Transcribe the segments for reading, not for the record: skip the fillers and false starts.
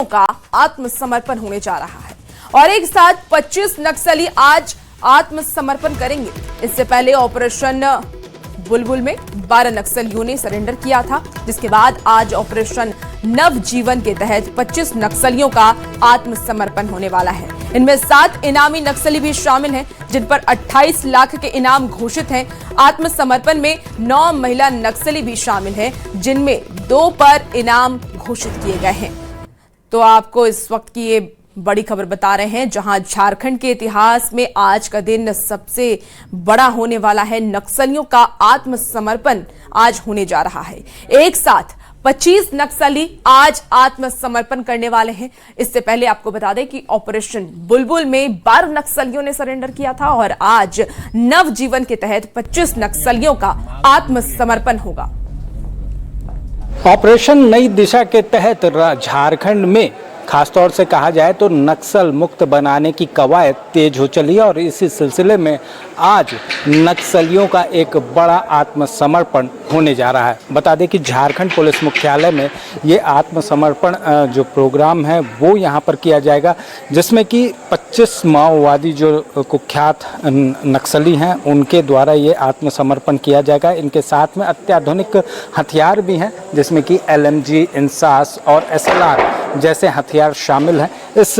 का आत्मसमर्पण होने जा रहा है और एक साथ 25 नक्सली आज आत्मसमर्पण करेंगे। इससे पहले ऑपरेशन बुलबुल में 12 नक्सलियों ने सरेंडर किया था, जिसके बाद आज ऑपरेशन नवजीवन के तहत 25 नक्सलियों का आत्मसमर्पण होने वाला है। इनमें 7 इनामी नक्सली भी शामिल हैं, जिन पर 28 लाख के इनाम घोषित हैं। आत्मसमर्पण में 9 महिला नक्सली भी शामिल हैं, जिनमें 2 पर इनाम घोषित किए गए हैं। तो आपको इस वक्त की ये बड़ी खबर बता रहे हैं, जहां झारखंड के इतिहास में आज का दिन सबसे बड़ा होने वाला है। नक्सलियों का आत्मसमर्पण आज होने जा रहा है। एक साथ 25 नक्सली आज आत्मसमर्पण करने वाले हैं। इससे पहले आपको बता दें कि ऑपरेशन बुलबुल में 12 नक्सलियों ने सरेंडर किया था और आज नवजीवन के तहत 25 नक्सलियों का आत्मसमर्पण होगा। ऑपरेशन नई दिशा के तहत झारखंड में खासतौर से कहा जाए तो नक्सल मुक्त बनाने की कवायद तेज हो चली है और इसी सिलसिले में आज नक्सलियों का एक बड़ा आत्मसमर्पण होने जा रहा है। बता दें कि झारखंड पुलिस मुख्यालय में ये आत्मसमर्पण जो प्रोग्राम है वो यहाँ पर किया जाएगा, जिसमें कि 25 माओवादी जो कुख्यात नक्सली हैं उनके द्वारा ये आत्मसमर्पण किया जाएगा। इनके साथ में अत्याधुनिक हथियार भी हैं, जिसमें कि LMG, इंसास और SLR जैसे हथियार शामिल हैं। इस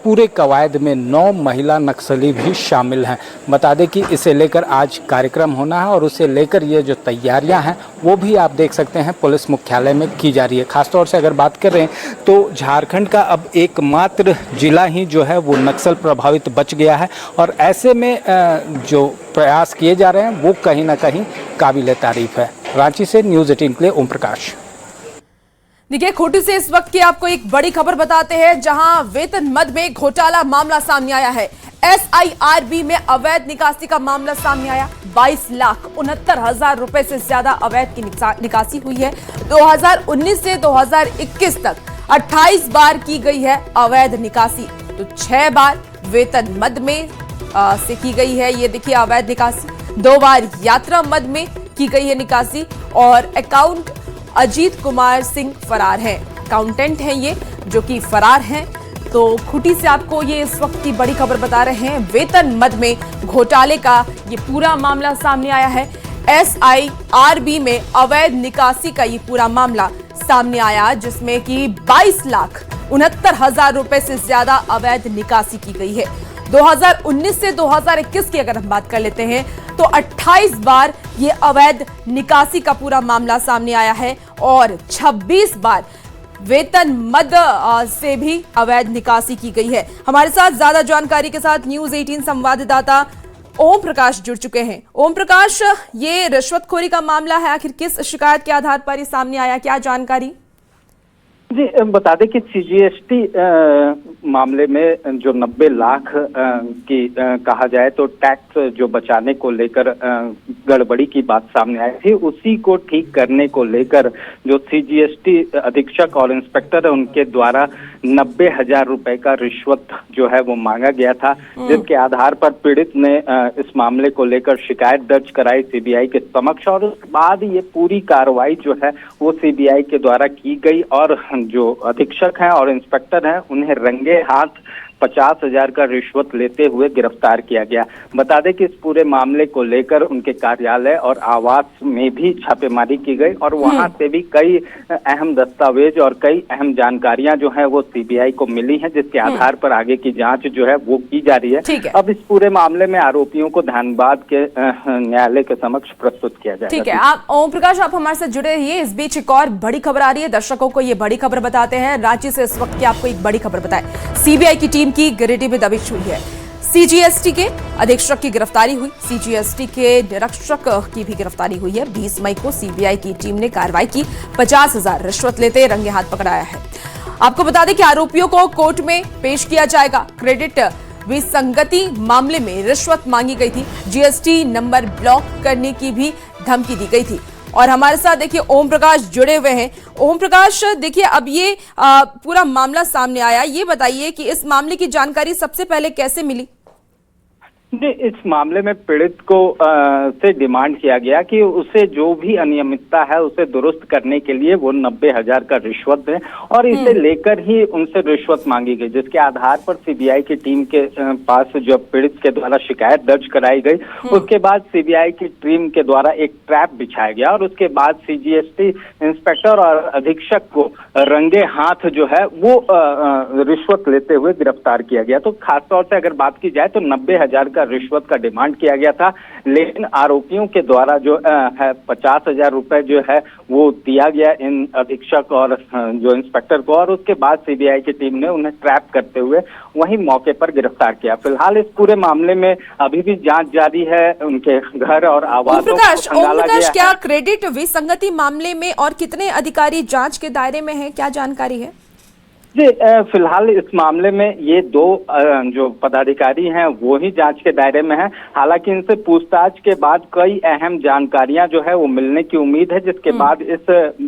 पूरे कवायद में 9 महिला नक्सली भी शामिल हैं। बता दें कि इसे लेकर आज कार्यक्रम होना है और उसे लेकर ये जो तैयारियां हैं वो भी आप देख सकते हैं पुलिस मुख्यालय में की जा रही है। खासतौर से अगर बात करें तो झारखंड का अब एकमात्र जिला ही जो है वो नक्सल प्रभावित बच गया है और ऐसे में जो प्रयास किए जा रहे हैं वो कहीं ना कहीं काबिल तारीफ है। रांची से न्यूज़ 18 के लिए ओम प्रकाश। देखिए, खूंटी से इस वक्त की आपको एक बड़ी खबर बताते हैं, जहां वेतन मद में घोटाला मामला सामने आया है। SIRB में अवैध निकासी का मामला सामने आया। 22,69,000 रुपए से ज्यादा अवैध की निकासी हुई है। 2019 से 2021 तक 28 बार की गई है अवैध निकासी, तो 6 बार वेतन मद में से की गई है। ये देखिए अवैध निकासी, 2 बार यात्रा मद में की गई है निकासी और अकाउंट अजीत कुमार सिंह फरार हैं। अकाउंटेंट हैं ये जो कि फरार हैं। तो खूंटी से आपको ये इस वक्त की बड़ी खबर बता रहे हैं। वेतन मद में घोटाले का ये पूरा मामला सामने आया है। SIRB में अवैध निकासी का ये पूरा मामला सामने आया, जिसमें कि 22,69,000 रुपए से ज्यादा अवैध निकासी की गई है। 2019 से 2021 की अगर हम बात कर लेते हैं तो 28 बार ये अवैध निकासी का पूरा मामला सामने आया है और 26 बार वेतन मद से भी अवैध निकासी की गई है। हमारे साथ ज्यादा जानकारी के साथ न्यूज़ 18 संवाददाता ओम प्रकाश जुड़ चुके हैं। ओम प्रकाश, ये रिश्वतखोरी का मामला है, आखिर किस शिकायत के आधार पर ये सामने आया, क्या जानकारी? जी, बता दें कि CGST मामले में जो 90 लाख की कहा जाए तो टैक्स जो बचाने को लेकर गड़बड़ी की बात सामने आई थी, उसी को ठीक करने को लेकर जो CGST अधीक्षक और इंस्पेक्टर है उनके द्वारा 90,000 रुपए का रिश्वत जो है वो मांगा गया था, जिसके आधार पर पीड़ित ने इस मामले को लेकर शिकायत दर्ज कराई CBI के समक्ष और उसके बाद ये पूरी कार्रवाई जो है वो CBI के द्वारा की गई और जो अधीक्षक हैं और इंस्पेक्टर हैं उन्हें रंगे हाथ 50,000 का रिश्वत लेते हुए गिरफ्तार किया गया। बता दें कि इस पूरे मामले को लेकर उनके कार्यालय और आवास में भी छापेमारी की गई और वहां से भी कई अहम दस्तावेज और कई अहम जानकारियां जो है वो CBI को मिली हैं, जिसके आधार पर आगे की जांच जो है वो की जा रही है। अब इस पूरे मामले में आरोपियों को धनबाद के न्यायालय के समक्ष प्रस्तुत किया जाएगा। ठीक है, आप ओम प्रकाश आप हमारे साथ जुड़े रहिए। इस बीच एक और बड़ी खबर आ रही है, दर्शकों को ये बड़ी खबर बताते हैं। रांची से इस वक्त की आपको एक बड़ी खबर बताए, CBI की टीम की गिरिडीह में दबिश हुई है। CGST के अधीक्षक की गिरफ्तारी हुई, CGST के निरीक्षक की भी गिरफ्तारी हुई है। 20 मई को CBI की टीम ने कार्रवाई की, 50,000 रिश्वत लेते रंगे हाथ पकड़ाया है। आपको बता दें कि आरोपियों को कोर्ट में पेश किया जाएगा। क्रेडिट विसंगति मामले में रिश्वत मांगी गई थी, GST नंबर ब्लॉक करने की भी धमकी दी गई थी। और हमारे साथ देखिए ओम प्रकाश जुड़े हुए हैं। ओम प्रकाश, देखिए अब ये पूरा मामला सामने आया, ये बताइए कि इस मामले की जानकारी सबसे पहले कैसे मिली? जी, इस मामले में पीड़ित को से डिमांड किया गया कि उसे जो भी अनियमितता है उसे दुरुस्त करने के लिए वो 90,000 का रिश्वत दें और इसे लेकर ही उनसे रिश्वत मांगी गई, जिसके आधार पर सीबीआई की टीम के पास जो पीड़ित के द्वारा शिकायत दर्ज कराई गई, उसके बाद सीबीआई की टीम के द्वारा एक ट्रैप बिछाया गया और उसके बाद सीजीएसटी इंस्पेक्टर और अधीक्षक को रंगे हाथ जो है वो रिश्वत लेते हुए गिरफ्तार किया गया। तो खासतौर से अगर बात की जाए तो 90,000 का रिश्वत का डिमांड किया गया था, लेकिन आरोपियों के द्वारा जो है 50,000 रुपए जो है वो दिया गया इन अधीक्षक और जो इंस्पेक्टर को, और उसके बाद सीबीआई की टीम ने उन्हें ट्रैप करते हुए वहीं मौके पर गिरफ्तार किया। फिलहाल इस पूरे मामले में अभी भी जांच जारी है, उनके घर और आवासों को खंगाला गया है। क्या क्रेडिट विसंगति मामले में और कितने अधिकारी जांच के दायरे में हैं, क्या जानकारी है? जी, फिलहाल इस मामले में ये दो जो पदाधिकारी हैं वो ही जांच के दायरे में हैं। हालांकि इनसे पूछताछ के बाद कई अहम जानकारियां जो है वो मिलने की उम्मीद है, जिसके बाद इस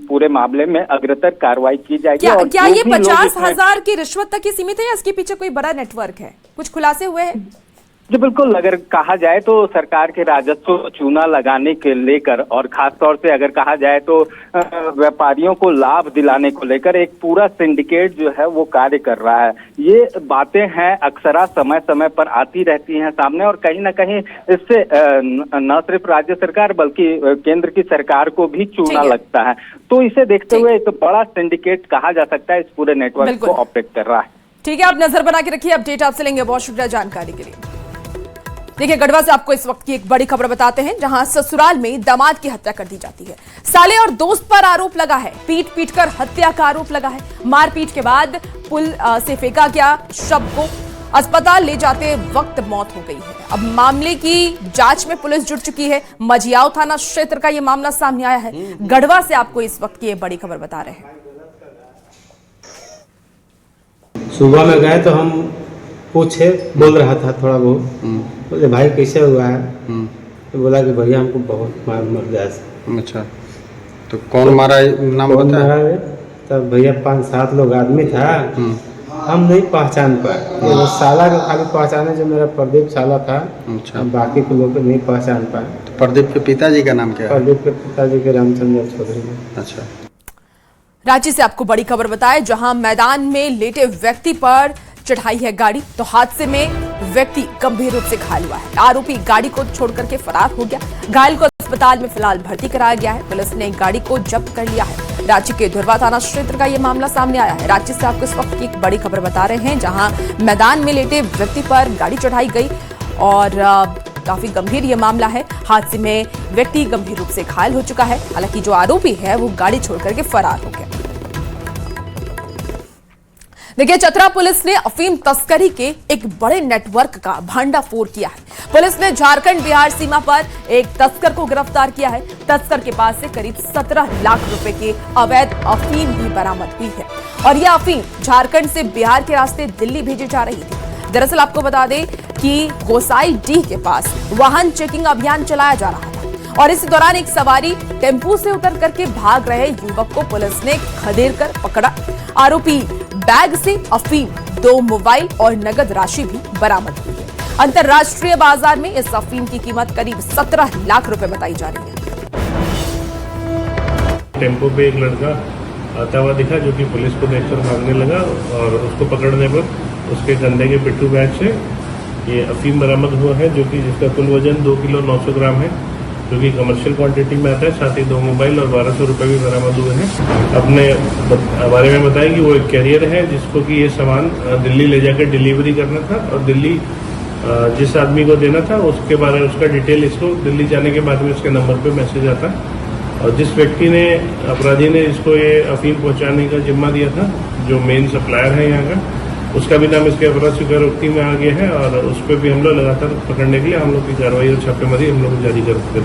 पूरे मामले में अग्रतर कार्रवाई की जाएगी। क्या ये 50,000 की रिश्वत तक ही सीमित है या इसके पीछे कोई बड़ा नेटवर्क है? कुछ खुलासे हुए हैं? जी बिल्कुल, अगर कहा जाए तो सरकार के राजस्व को चूना लगाने के लेकर और खासतौर से अगर कहा जाए तो व्यापारियों को लाभ दिलाने को लेकर एक पूरा सिंडिकेट जो है वो कार्य कर रहा है। ये बातें हैं अक्सर समय समय पर आती रहती हैं सामने, और कहीं ना कहीं इससे न सिर्फ राज्य सरकार बल्कि केंद्र की सरकार को भी चूना लगता है। तो इसे देखते हुए एक बड़ा सिंडिकेट कहा जा सकता है इस पूरे नेटवर्क को ऑपरेट कर रहा है। ठीक है, आप नजर बना के रखिए, अपडेट आपसे लेंगे। बहुत शुक्रिया जानकारी के लिए। देखिए, गढ़वा से आपको इस वक्त की एक बड़ी खबर बताते हैं, जहां ससुराल में दामाद की हत्या कर दी जाती है। साले और दोस्त पर आरोप लगा है, पीट कर हत्या का आरोप लगा है। मारपीट के बाद पुल से फेंका गया शव को, अस्पताल ले जाते वक्त मौत हो गई है। अब मामले की जांच में पुलिस जुट चुकी है। मझियाव थाना क्षेत्र का यह मामला सामने आया है। गढ़वा से आपको इस वक्त की बड़ी खबर बता रहे हैं। सुबह में गए तो हम पूछे, बोल रहा था थोड़ा बहुत, बोले भाई कैसे हुआ है? तो बोला कि भैया हमको बहुत मर गया। अच्छा, तो कौन मारा, नाम बता? तब भैया 5-7 लोग आदमी था, हम नहीं पहचान पाए। वो साला को खाली पहचाने, जो मेरा प्रदीप साला था। अच्छा, बाकी के लोग नहीं पहचान पाए। तो प्रदीप के पिताजी का नाम क्या है? प्रदीप के पिताजी के रामचंद्र चौधरी। अच्छा, रांची से आपको बड़ी खबर बताए, जहां मैदान में लेटे व्यक्ति पर चढ़ाई है गाड़ी, तो हादसे में व्यक्ति गंभीर रूप से घायल हुआ है। आरोपी गाड़ी को छोड़कर के फरार हो गया। घायल को अस्पताल में फिलहाल भर्ती कराया गया है। पुलिस ने गाड़ी को जब्त कर लिया है। रांची के धुरवा थाना क्षेत्र का यह मामला सामने आया है। रांची से आपको इस वक्त की एक बड़ी खबर बता रहे हैं, जहां मैदान में लेटे व्यक्ति पर गाड़ी चढ़ाई गई और काफी गंभीर यह मामला है। हादसे में व्यक्ति गंभीर रूप से घायल हो चुका है। हालांकि जो आरोपी है वो गाड़ी छोड़कर के फरार हो गया। देखिए, चतरा पुलिस ने अफीम तस्करी के एक बड़े नेटवर्क का भंडाफोड़ किया है। पुलिस ने झारखंड बिहार सीमा पर एक तस्कर को गिरफ्तार किया है। तस्कर के पास से करीब 17 लाख रुपए के अवैध अफीम भी बरामद हुई है और यह अफीम झारखंड से बिहार के रास्ते दिल्ली भेजी जा रही थी। दरअसल आपको बता दें कि गोसाईडीह के पास वाहन चेकिंग अभियान चलाया जा रहा था और इस दौरान एक सवारी टेम्पू से उतर करके भाग रहे युवक को पुलिस ने खदेड़ कर पकड़ा। आरोपी बैग से अफीम, 2 मोबाइल और नगद राशि भी बरामद हुई है। अंतर्राष्ट्रीय बाजार में इस अफीम की कीमत करीब 17 लाख रुपए बताई जा रही है। टेम्पो पे एक लड़का आता हुआ दिखा, जो कि पुलिस को देखकर भागने लगा और उसको पकड़ने पर उसके कंधे के पिट्ठू बैग से ये अफीम बरामद हुआ है, जो कि जिसका कुल वजन 2 किलो 900 ग्राम है, जो कि कमर्शियल क्वांटिटी में आता है। साथ ही 2 मोबाइल और 1200 रुपये भी बरामद हुए हैं। अपने बारे में बताया कि वो एक कैरियर है जिसको कि ये सामान दिल्ली ले जाकर डिलीवरी करना था और दिल्ली जिस आदमी को देना था उसके बारे में उसका डिटेल इसको दिल्ली जाने के बाद में उसके नंबर पे मैसेज आता और जिस व्यक्ति ने, अपराधी ने इसको ये अफीम पहुंचाने का जिम्मा दिया था, जो मेन सप्लायर है यहाँ का, उसका भी नाम इसके अपराध स्वीकारोक्ति में आ गया है और उस पर भी हम लोग लगातार पकड़ने के लिए हम लोग की कार्रवाई और छापेमारी हम लोग जारी करते हैं।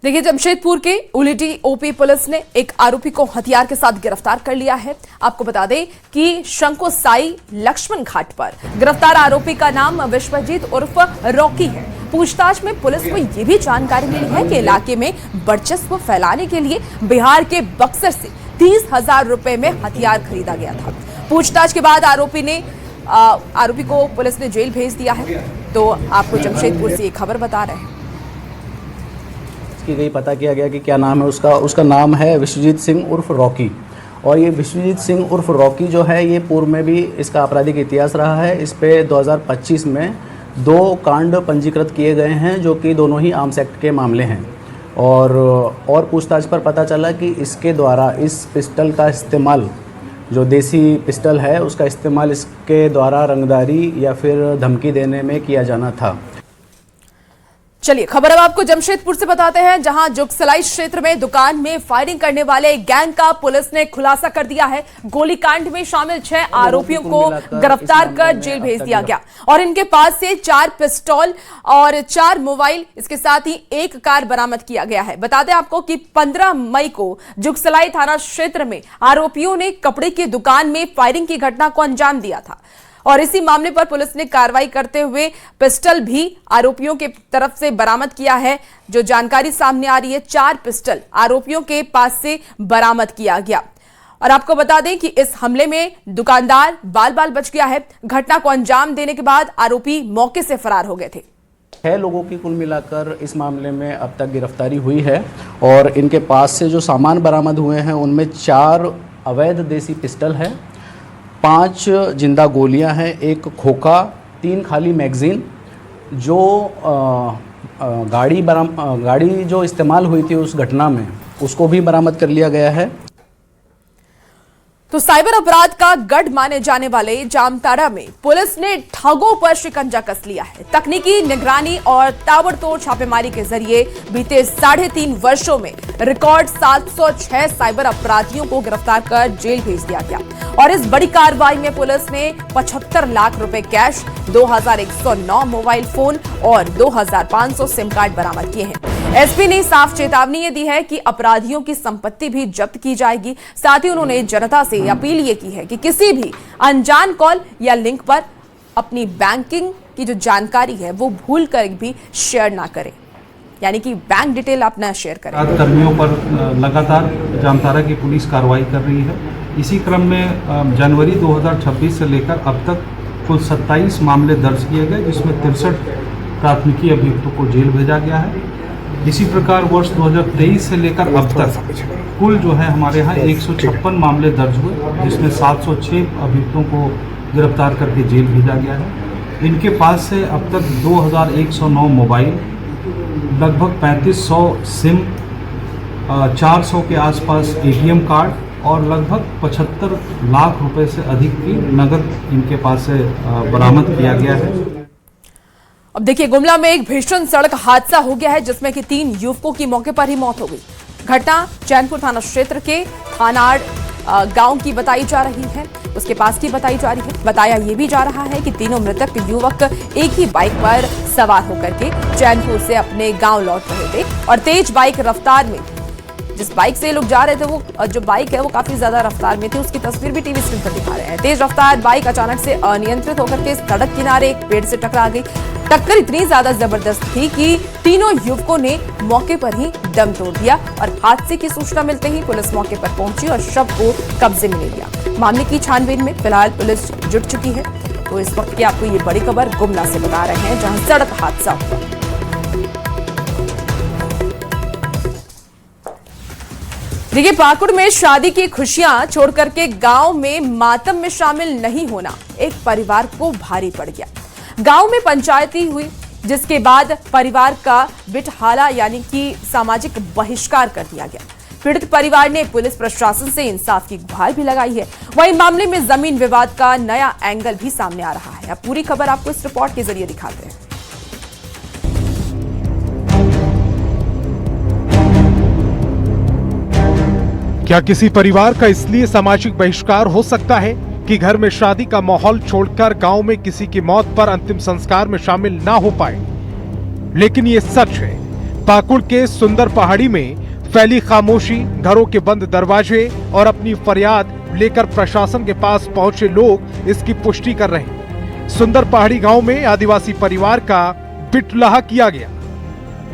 देखिए, जमशेदपुर के उलिटी ओपी पुलिस ने एक आरोपी को हथियार के साथ गिरफ्तार कर लिया है। आपको बता दें कि शंको साई लक्ष्मण घाट पर गिरफ्तार आरोपी का नाम विश्वजीत उर्फ रॉकी है। पूछताछ में पुलिस को यह भी जानकारी मिली है कि इलाके में वर्चस्व फैलाने के लिए बिहार के बक्सर से 30,000 रुपए में हथियार खरीदा गया था। पूछताछ के बाद आरोपी ने आरोपी को पुलिस ने जेल भेज दिया है। तो आपको जमशेदपुर से ये खबर बता रहे हैं। की गई, पता किया गया कि क्या नाम है उसका नाम है विश्वजीत सिंह उर्फ रॉकी। और ये विश्वजीत सिंह उर्फ रॉकी जो है ये पूर्व में भी इसका आपराधिक इतिहास रहा है। इस पे 2025 में 2 कांड पंजीकृत किए गए हैं जो कि दोनों ही आर्म्स एक्ट के मामले हैं। और पूछताछ पर पता चला कि इसके द्वारा इस पिस्टल का इस्तेमाल, जो देसी पिस्टल है उसका इस्तेमाल इसके द्वारा रंगदारी या फिर धमकी देने में किया जाना था। चलिए खबर अब आपको जमशेदपुर से बताते हैं, जहां जुगसलाई क्षेत्र में दुकान में फायरिंग करने वाले गैंग का पुलिस ने खुलासा कर दिया है। गोलीकांड में शामिल 6 आरोपियों को गिरफ्तार कर जेल भेज दिया गया और इनके पास से 4 पिस्तौल और 4 मोबाइल, इसके साथ ही 1 कार बरामद किया गया है। बता दें आपको कि 15 मई को जुगसलाई थाना क्षेत्र में आरोपियों ने कपड़े की दुकान में फायरिंग की घटना को अंजाम दिया था और इसी मामले पर पुलिस ने कार्रवाई करते हुए पिस्टल भी आरोपियों के तरफ से बरामद किया है। जो जानकारी सामने आ रही है, 4 पिस्टल आरोपियों के पास से बरामद किया गया। और आपको बता दें कि इस हमले में दुकानदार बाल बाल बच गया है। घटना को अंजाम देने के बाद आरोपी मौके से फरार हो गए थे। 6 लोगों की कुल मिलाकर इस मामले में अब तक गिरफ्तारी हुई है और इनके पास से जो सामान बरामद हुए हैं उनमें 4 अवैध देसी पिस्टल है, 5 जिंदा गोलियां हैं, 1 खोखा, 3 खाली मैगजीन। जो गाड़ी जो इस्तेमाल हुई थी उस घटना में उसको भी बरामद कर लिया गया है। तो साइबर अपराध का गढ़ माने जाने वाले जामताड़ा में पुलिस ने ठगों पर शिकंजा कस लिया है। तकनीकी निगरानी और ताबड़तोड़ छापेमारी के जरिए बीते 3.5 वर्षों में रिकॉर्ड 706 साइबर अपराधियों को गिरफ्तार कर जेल भेज दिया गया और इस बड़ी कार्रवाई में पुलिस ने 75 लाख रुपए कैश, 2109 मोबाइल फोन और 2500 सिम कार्ड बरामद किए हैं। एसपी ने साफ चेतावनी ये दी है कि अपराधियों की संपत्ति भी जब्त की जाएगी। साथ ही उन्होंने जनता से अपील ये की है कि किसी भी अनजान कॉल या लिंक पर अपनी बैंकिंग की जो जानकारी है वो भूल कर भी शेयर ना करें, यानी कि बैंक डिटेल आप ना शेयर करें। कर्मियों पर लगातार जामताड़ा की पुलिस कार्रवाई कर रही है। इसी क्रम में जनवरी 2026 से लेकर अब तक कुल 27 मामले दर्ज किए गए, जिसमें 63 प्राथमिकी अभियुक्तों को जेल भेजा गया है। इसी प्रकार वर्ष 2023 से लेकर अब तक कुल जो है हमारे यहाँ 156 मामले दर्ज हुए, जिसमें 706 अभियुक्तों को गिरफ्तार करके जेल भेजा गया है। इनके पास से अब तक 2109 मोबाइल, लगभग 3500 सिम, 400 के आसपास ATM कार्ड और लगभग 75 लाख रुपए से अधिक की नकद इनके पास से बरामद किया गया है। अब देखिए, गुमला में एक भीषण सड़क हादसा हो गया है जिसमें कि 3 युवकों की मौके पर ही मौत हो गई। घटना चैनपुर थाना क्षेत्र के थानाड़ गांव की बताई जा रही है, उसके पास की बताई जा रही है। बताया ये भी जा रहा है कि तीनों मृतक युवक एक ही बाइक पर सवार होकर के चैनपुर से अपने गांव लौट रहे थे और तेज बाइक रफ्तार में, जिस बाइक से लोग जा रहे थे वो जो बाइक है वो काफी ज्यादा रफ्तार में थी। उसकी तस्वीर भी टीवी स्क्रीन पर दिखा रहे हैं। तेज रफ्तार बाइक अचानक से अनियंत्रित होकर के सड़क किनारे एक पेड़ से टकरा गई। टक्कर इतनी ज्यादा जबरदस्त थी कि तीनों युवकों ने मौके पर ही दम तोड़ दिया और हादसे की सूचना मिलते ही पुलिस मौके पर पहुंची और शव को कब्जे में ले लिया। मामले की छानबीन में फिलहाल पुलिस जुट चुकी है। तो इस वक्त की आपको ये बड़ी खबर गुमला से बता रहे हैं, जहां सड़क हादसा हुआ। देखिए, पाकुड़ में शादी की खुशियां छोड़ करके गांव में मातम में शामिल नहीं होना एक परिवार को भारी पड़ गया। गांव में पंचायती हुई, जिसके बाद परिवार का बिटहाला यानी कि सामाजिक बहिष्कार कर दिया गया। पीड़ित परिवार ने पुलिस प्रशासन से इंसाफ की गुहार भी लगाई है। वहीं मामले में जमीन विवाद का नया एंगल भी सामने आ रहा है। अब पूरी खबर आपको इस रिपोर्ट के जरिए दिखाते हैं। क्या किसी परिवार का इसलिए सामाजिक बहिष्कार हो सकता है कि घर में शादी का माहौल छोड़कर गांव में किसी की मौत पर अंतिम संस्कार में शामिल ना हो पाए? लेकिन ये सच है। पाकुड़ के सुंदर पहाड़ी में फैली खामोशी, घरों के बंद दरवाजे और अपनी फरियाद लेकर प्रशासन के पास पहुंचे लोग इसकी पुष्टि कर रहे हैं। सुंदर पहाड़ी गांव में आदिवासी परिवार का बिटलाहा किया गया।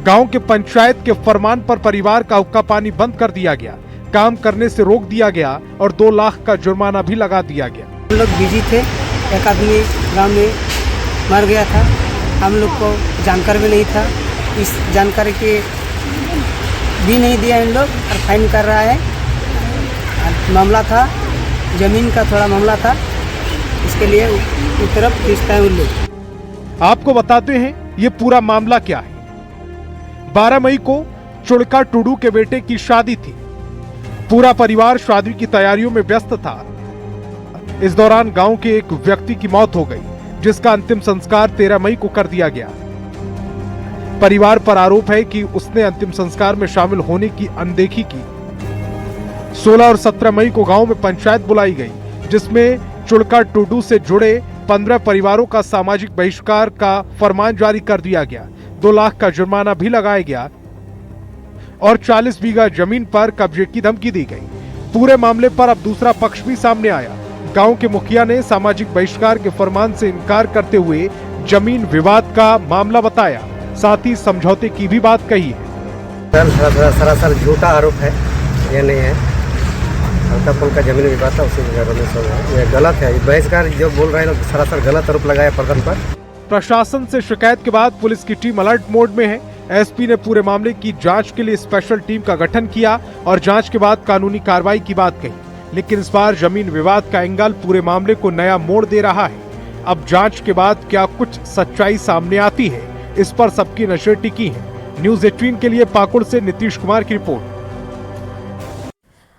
गांव के पंचायत के फरमान पर परिवार का हुक्का पानी बंद कर दिया गया, काम करने से रोक दिया गया और 2 लाख का जुर्माना भी लगा दिया गया। हम लोग बिजी थे एक आदमी गांव में मर गया था। हम लोग को जानकारी भी नहीं था, इस जानकारी के भी नहीं दिया इन लोग और फाइन कर रहा है। मामला था ज़मीन का, थोड़ा मामला था, इसके लिए उस तरफ खींचता है उन लोग। आपको बताते हैं ये पूरा मामला क्या है। 12 मई को चुड़का टुडू के बेटे की शादी थी। पूरा परिवार शादी की तैयारियों में व्यस्त था। इस दौरान गांव के एक व्यक्ति की मौत हो गई, जिसका अंतिम संस्कार 13 मई को कर दिया गया। परिवार पर आरोप है कि उसने अंतिम संस्कार में शामिल होने की अनदेखी की। 16 और 17 मई को गांव में पंचायत बुलाई गई, जिसमें चुड़का टुडू से जुड़े 15 परिवारों का सामाजिक बहिष्कार का फरमान जारी कर दिया गया। 2 लाख का जुर्माना भी लगाया गया और 40 बीघा जमीन पर कब्जे की धमकी दी गई। पूरे मामले पर अब दूसरा पक्ष भी सामने आया। गांव के मुखिया ने सामाजिक बहिष्कार के फरमान से इनकार करते हुए जमीन विवाद का मामला बताया, साथ ही समझौते की भी बात कही है। सरासर झूठा आरोप है, ये नहीं है। हल्का फुल्का जमीन विवाद था, उसी वगैरह में सब है। ये गलत है, बहिष्कार जो बोल रहे हैं लोग सरासर गलत आरोप लगाया प्रधान पर। प्रशासन से शिकायत के बाद पुलिस की टीम अलर्ट मोड में है। एसपी ने पूरे मामले की जांच के लिए स्पेशल टीम का गठन किया और जांच के बाद कानूनी कार्रवाई की बात कही। लेकिन इस बार जमीन विवाद का एंगल पूरे मामले को नया मोड़ दे रहा है। अब जांच के बाद क्या कुछ सच्चाई सामने आती है, इस पर सबकी नजर टिकी है। न्यूज़ 18 के लिए पाकुड़ से नीतीश कुमार की रिपोर्ट।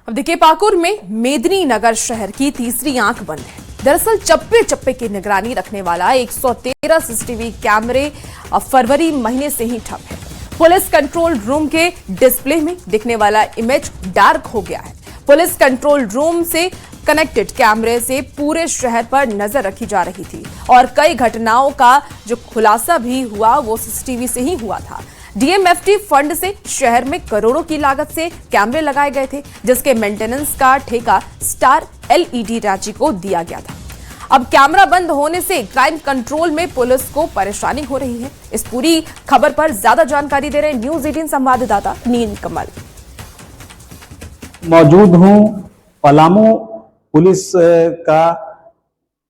अब देखिए, पाकुड़ में मेदिनी नगर शहर की तीसरी आंख बंद है। दरअसल चप्पे चप्पे की निगरानी रखने वाला 113 सीसीटीवी कैमरे फरवरी महीने से ही ठप है। पुलिस कंट्रोल रूम के डिस्प्ले में दिखने वाला इमेज डार्क हो गया है। पुलिस कंट्रोल रूम से कनेक्टेड कैमरे से पूरे शहर पर नजर रखी जा रही थी और कई घटनाओं का जो खुलासा भी हुआ वो सीसीटीवी से ही हुआ था। डीएमएफटी फंड से शहर में करोड़ों की लागत से कैमरे लगाए गए थे, जिसके मेंटेनेंस का ठेका स्टार एलईडी रांची को दिया गया था। अब कैमरा बंद होने से क्राइम कंट्रोल में पुलिस को परेशानी हो रही है। इस पूरी खबर पर ज्यादा जानकारी दे रहे हैं न्यूज़ 18 संवाददाता नीलकमल। मौजूद हूं पलामू पुलिस का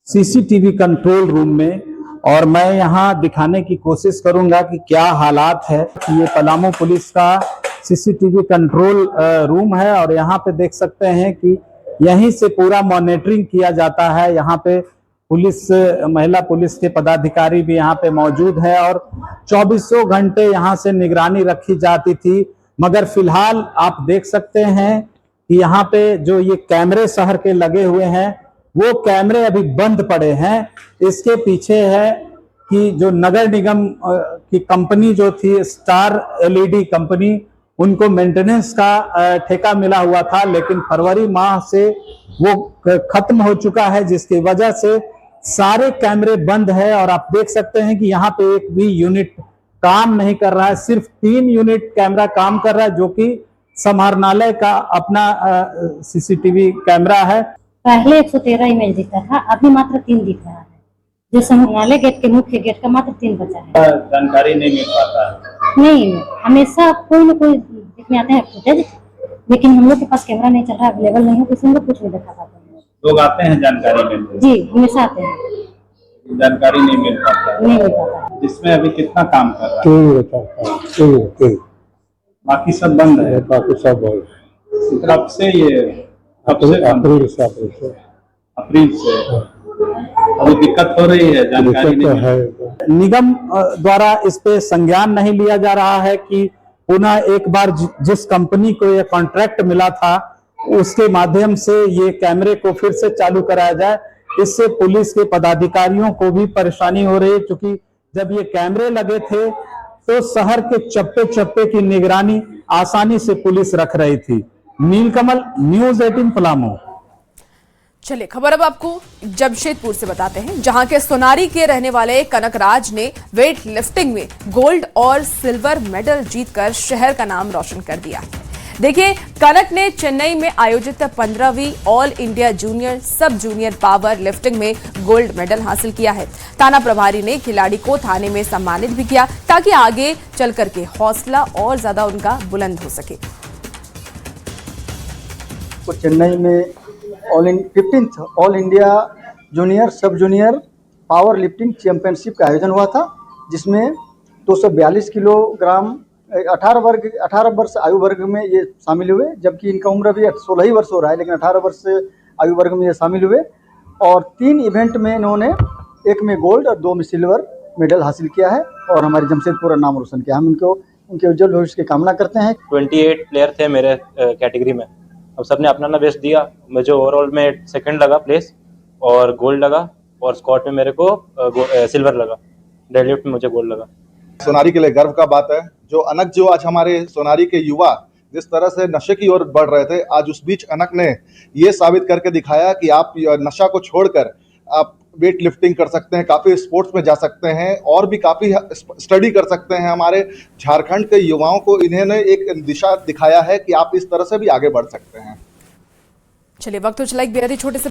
सीसीटीवी कंट्रोल रूम में और मैं यहां दिखाने की कोशिश करूंगा कि क्या हालात है। ये पलामू पुलिस का सीसीटीवी कंट्रोल रूम है और यहां पे देख सकते हैं कि यहीं से पूरा मॉनिटरिंग किया जाता है। यहाँ पे पुलिस, महिला पुलिस के पदाधिकारी भी यहाँ पे मौजूद है और 24 घंटे यहाँ से निगरानी रखी जाती थी। मगर फिलहाल आप देख सकते हैं कि यहाँ पे जो ये कैमरे शहर के लगे हुए हैं वो कैमरे अभी बंद पड़े हैं। इसके पीछे है कि जो नगर निगम की कंपनी जो थी स्टार एलईडी कंपनी, उनको मेंटेनेंस का ठेका मिला हुआ था, लेकिन फरवरी माह से वो खत्म हो चुका है, जिसकी वजह से सारे कैमरे बंद है। और आप देख सकते हैं कि यहाँ पे एक भी यूनिट काम नहीं कर रहा है। सिर्फ 3 यूनिट कैमरा काम कर रहा है, जो कि समाहरणालय का अपना सीसीटीवी कैमरा है। पहले 113 इमेज दिखता था, अभी मात्र 3 दिख रहा है। जो समाहरणालय गेट के मुख्य गेट का मात्र 3 बचा है। जानकारी नहीं मिल पाता है। नहीं, हमेशा कोई न कोई दिखने आते हैं फुटेज, लेकिन हम लोग के पास कैमरा नहीं चल रहा, अवेलेबल नहीं है, तो हम लोग कुछ नहीं दिखा पाते हैं। लोग आते हैं जानकारी मिलने? जी, हमेशा आते हैं। जानकारी नहीं मिल पाता? नहीं मिल पाता। जिसमें अभी कितना काम कर रहा है? बाकी सब बंद है? बाकी सब बंद है। कब से ये? अप्रैल से। अप्रैल से अभी दिक्कत हो रही है, जानकारी नहीं है। निगम द्वारा इस पे संज्ञान नहीं लिया जा रहा है कि पुनः एक बार जिस कंपनी को यह कॉन्ट्रैक्ट मिला था उसके माध्यम से ये कैमरे को फिर से चालू कराया जाए। इससे पुलिस के पदाधिकारियों को भी परेशानी हो रही है, क्योंकि जब ये कैमरे लगे थे तो शहर के चप्पे चप्पे की निगरानी आसानी से पुलिस रख रही थी। नीलकमल, न्यूज़ 18 पलामू। चलिए, खबर अब आपको जमशेदपुर से बताते हैं, जहां के सोनारी के रहने वाले कनकराज ने वेट लिफ्टिंग में गोल्ड और सिल्वर मेडल जीतकर शहर का नाम रोशन कर दिया। देखिए, कनक ने चेन्नई में आयोजित 15वीं all India junior sub junior power lifting में गोल्ड मेडल हासिल किया है। थाना प्रभारी ने खिलाड़ी को थाने में सम्मानित भी किया, ताकि आगे चल करके हौसला और ज्यादा उनका बुलंद हो सके। चेन्नई में 15th all India junior sub junior power lifting championship का आयोजन हुआ था, जिसमें 242 किलोग्राम 18 वर्ष आयु वर्ग में ये शामिल हुए, जबकि इनका उम्र अभी 16 ही वर्ष हो रहा है, लेकिन 18 वर्ष आयु वर्ग में ये शामिल हुए। और 3 इवेंट में इन्होंने, एक में गोल्ड और 2 में सिल्वर मेडल हासिल किया है और हमारे जमशेदपुर का नाम रोशन किया। हम इनको उनके उज्जवल भविष्य की कामना करते हैं। 28 प्लेयर थे मेरे कैटेगरी में, अब सबने अपना अपना बेस्ट दिया। मुझे ओवरऑल में सेकंड लगा प्लेस और गोल्ड लगा, और स्क्वाट में मेरे को सिल्वर लगा, डेडलिफ्ट में मुझे गोल्ड लगा। सोनारी के लिए गर्व का बात है जो अनक, जो आज हमारे सोनारी के युवा जिस तरह से नशे की ओर बढ़ रहे थे, आज उस बीच अनक ने ये साबित करके दिखाया कि आप नशा को छोड़कर आप वेट लिफ्टिंग कर सकते हैं, काफ़ी स्पोर्ट्स में जा सकते हैं और भी काफ़ी स्टडी कर सकते हैं। हमारे झारखंड के युवाओं को इन्होंने एक दिशा दिखाया है कि आप इस तरह से भी आगे बढ़ सकते हैं। चलिए, वक्त तो चला एक बेहद ही छोटे से